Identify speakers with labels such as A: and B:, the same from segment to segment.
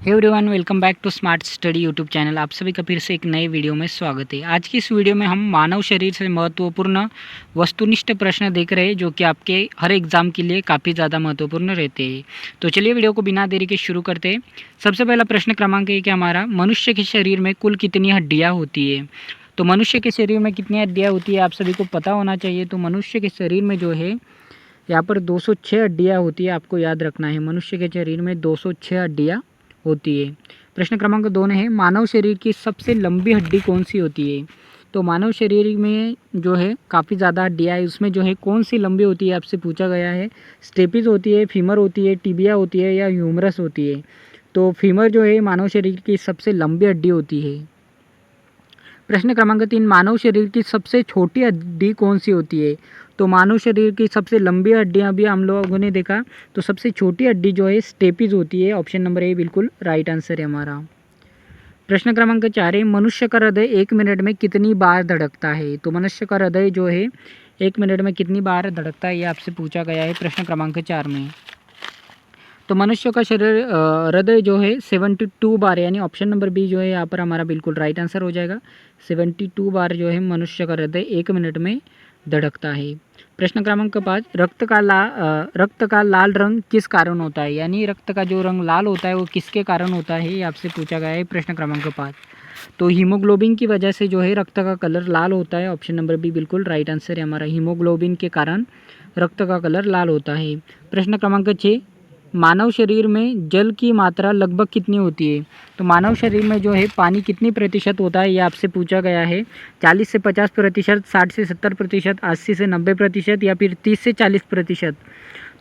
A: Hey everyone, welcome back to smart study YouTube channel. आप सभी का फिर से एक नए वीडियो में स्वागत है। आज की इस वीडियो में हम मानव शरीर से महत्वपूर्ण वस्तुनिष्ठ प्रश्न देख रहे हैं, जो कि आपके हर एग्ज़ाम के लिए काफ़ी ज़्यादा महत्वपूर्ण रहते हैं। तो चलिए वीडियो को बिना देरी के शुरू करते हैं। सबसे पहला प्रश्न क्रमांक है कि हमारा मनुष्य के शरीर में कुल कितनी हड्डियाँ होती है। तो मनुष्य के शरीर में कितनी हड्डियाँ होती है आप सभी को पता होना चाहिए। तो मनुष्य के शरीर में जो है यहाँ पर 206 हड्डियाँ होती है, आपको याद रखना है। मनुष्य के शरीर में 206 हड्डियाँ होती है। प्रश्न क्रमांक 2 है, मानव शरीर की सबसे लंबी हड्डी कौन सी होती है। तो मानव शरीर में जो है काफ़ी ज़्यादा हड्डियाँ है, उसमें जो है कौन सी लंबी होती है आपसे पूछा गया है। स्टेपिस होती है, फीमर होती है, टिबिया होती है या ह्यूमरस होती है। तो फीमर जो है मानव शरीर की सबसे लंबी हड्डी होती है। प्रश्न क्रमांक 3, मानव शरीर की सबसे छोटी हड्डी कौन सी होती है। तो मानव शरीर की सबसे लंबी हड्डियाँ भी हम लोगों ने देखा, तो सबसे छोटी हड्डी जो है स्टेपिस होती है। ऑप्शन नंबर ए बिल्कुल राइट आंसर है हमारा। प्रश्न क्रमांक 4 है, मनुष्य का हृदय 1 मिनट में कितनी बार धड़कता है। तो मनुष्य का हृदय जो है 1 मिनट में कितनी बार धड़कता है, ये आपसे पूछा गया है प्रश्न क्रमांक 4 में। तो मनुष्य का शरीर हृदय जो है 72 बार, यानी ऑप्शन नंबर बी जो है यहाँ पर हमारा बिल्कुल राइट आंसर हो जाएगा। 72 बार जो है मनुष्य का हृदय 1 मिनट में धड़कता है। प्रश्न क्रमांक 5, रक्त का लाल रंग किस कारण होता है। यानी रक्त का जो रंग लाल होता है वो किसके कारण होता है, ये आपसे पूछा गया है प्रश्न क्रमांक 5। तो हीमोग्लोबिन की वजह से जो है रक्त का कलर लाल होता है। ऑप्शन नंबर बी बिल्कुल राइट आंसर है हमारा। हीमोग्लोबिन के कारण रक्त का कलर लाल होता है। प्रश्न क्रमांक 6, मानव शरीर में जल की मात्रा लगभग कितनी होती है। तो मानव शरीर में जो है पानी कितनी प्रतिशत होता है, ये आपसे पूछा गया है। 40 से 50%, 60 से 70%, 80 से 90% या फिर 30 से 40%।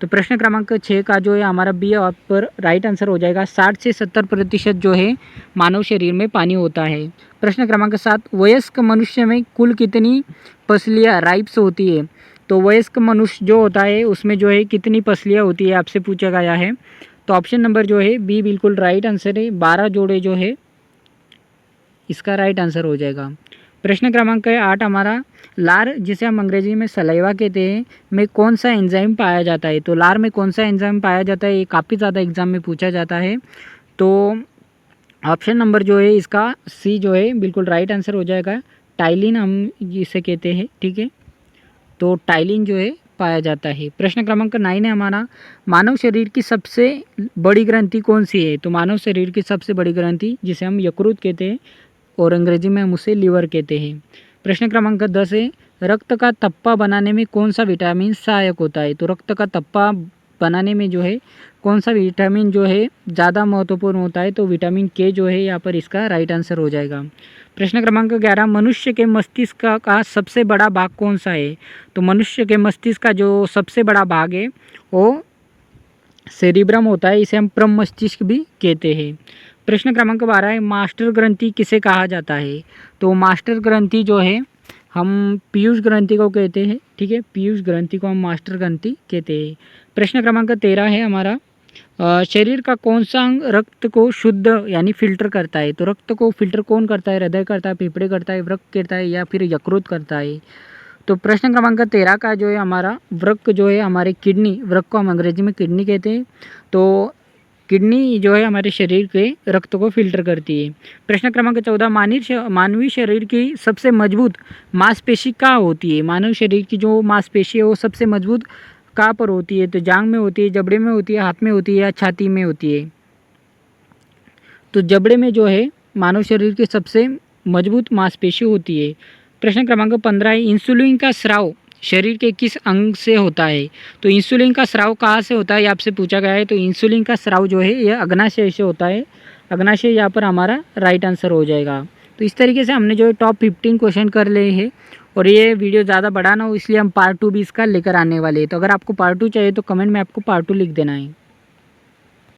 A: तो प्रश्न क्रमांक 6 का जो है हमारा बी आप पर राइट आंसर हो जाएगा। 60 से 70% जो है मानव शरीर में पानी होता है। प्रश्न क्रमांक 7, वयस्क मनुष्य में कुल कितनी पसलियाँ राइब्स होती है। तो वयस्क मनुष्य जो होता है उसमें जो है कितनी पसलियाँ होती है आपसे पूछा गया है। तो ऑप्शन नंबर जो है बी बिल्कुल राइट आंसर है। 12 जोड़े जो है इसका राइट आंसर हो जाएगा। प्रश्न क्रमांक 8 हमारा, लार जिसे हम अंग्रेजी में सलाइवा कहते हैं में कौन सा एंजाइम पाया जाता है। तो लार में कौन सा एंजाइम पाया जाता है, ये काफ़ी ज़्यादा एग्जाम में पूछा जाता है। तो ऑप्शन नंबर जो है इसका सी जो है बिल्कुल राइट आंसर हो जाएगा। टाइलिन हम जिसे कहते हैं, ठीक है। तो टाइलिन जो है पाया जाता है। प्रश्न क्रमांक 9 है हमारा, मानव शरीर की सबसे बड़ी ग्रंथि कौन सी है। तो मानव शरीर की सबसे बड़ी ग्रंथि जिसे हम यकृत कहते हैं और अंग्रेजी में हम उसे लीवर कहते हैं। प्रश्न क्रमांक 10 है, रक्त का थप्पा बनाने में कौन सा विटामिन सहायक होता है। तो रक्त का थप्पा बनाने में जो है कौन सा विटामिन जो है ज़्यादा महत्वपूर्ण होता है। तो विटामिन के जो है यहाँ पर इसका राइट आंसर हो जाएगा। प्रश्न क्रमांक 11, मनुष्य के मस्तिष्क का सबसे बड़ा भाग कौन सा है। तो मनुष्य के मस्तिष्क का जो सबसे बड़ा भाग है वो सेरिब्रम होता है, इसे हम प्रम मस्तिष्क भी कहते हैं। प्रश्न क्रमांक 12 है, मास्टर ग्रंथि किसे कहा जाता है। तो मास्टर ग्रंथि जो है हम पीयूष ग्रंथि को कहते हैं, ठीक है। पीयूष ग्रंथि को हम मास्टर ग्रंथि कहते हैं। प्रश्न क्रमांक 13 है हमारा, शरीर का कौन सा अंग रक्त को शुद्ध यानी फिल्टर करता है। तो रक्त को फिल्टर कौन करता है, हृदय करता है, फेफड़े करता है, वृक्क करता है या फिर यकृत करता है। तो प्रश्न क्रमांक 13 का जो है हमारा वृक्क जो है हमारे किडनी, वृक्क को हम अंग्रेजी में किडनी कहते हैं। तो किडनी जो है हमारे शरीर के रक्त को फिल्टर करती है। प्रश्न क्रमांक 14, मानवीय शरीर की सबसे मजबूत मांसपेशी कहाँ होती है। मानव शरीर की जो मांसपेशी है वो सबसे मजबूत कहाँ पर होती है। तो जांघ में होती है, जबड़े में होती है, हाथ में होती है या छाती में होती है। तो जबड़े में जो है मानव शरीर की सबसे मजबूत मांसपेशी होती है। प्रश्न क्रमांक 15 है, इंसुलिन का स्राव शरीर के किस अंग से होता है। तो इंसुलिन का स्राव कहाँ से होता है, ये आपसे पूछा गया है। तो इंसुलिन का स्राव जो है यह अग्नाशय से होता है। अग्नाशय यहाँ पर हमारा राइट आंसर हो जाएगा। तो इस तरीके से हमने जो है टॉप 15 क्वेश्चन कर लिए हैं और ये वीडियो ज़्यादा बड़ा ना हो इसलिए हम पार्ट 2 भी इसका लेकर आने वाले हैं। तो अगर आपको पार्ट 2 चाहिए तो कमेंट में आपको पार्ट 2 लिख देना है।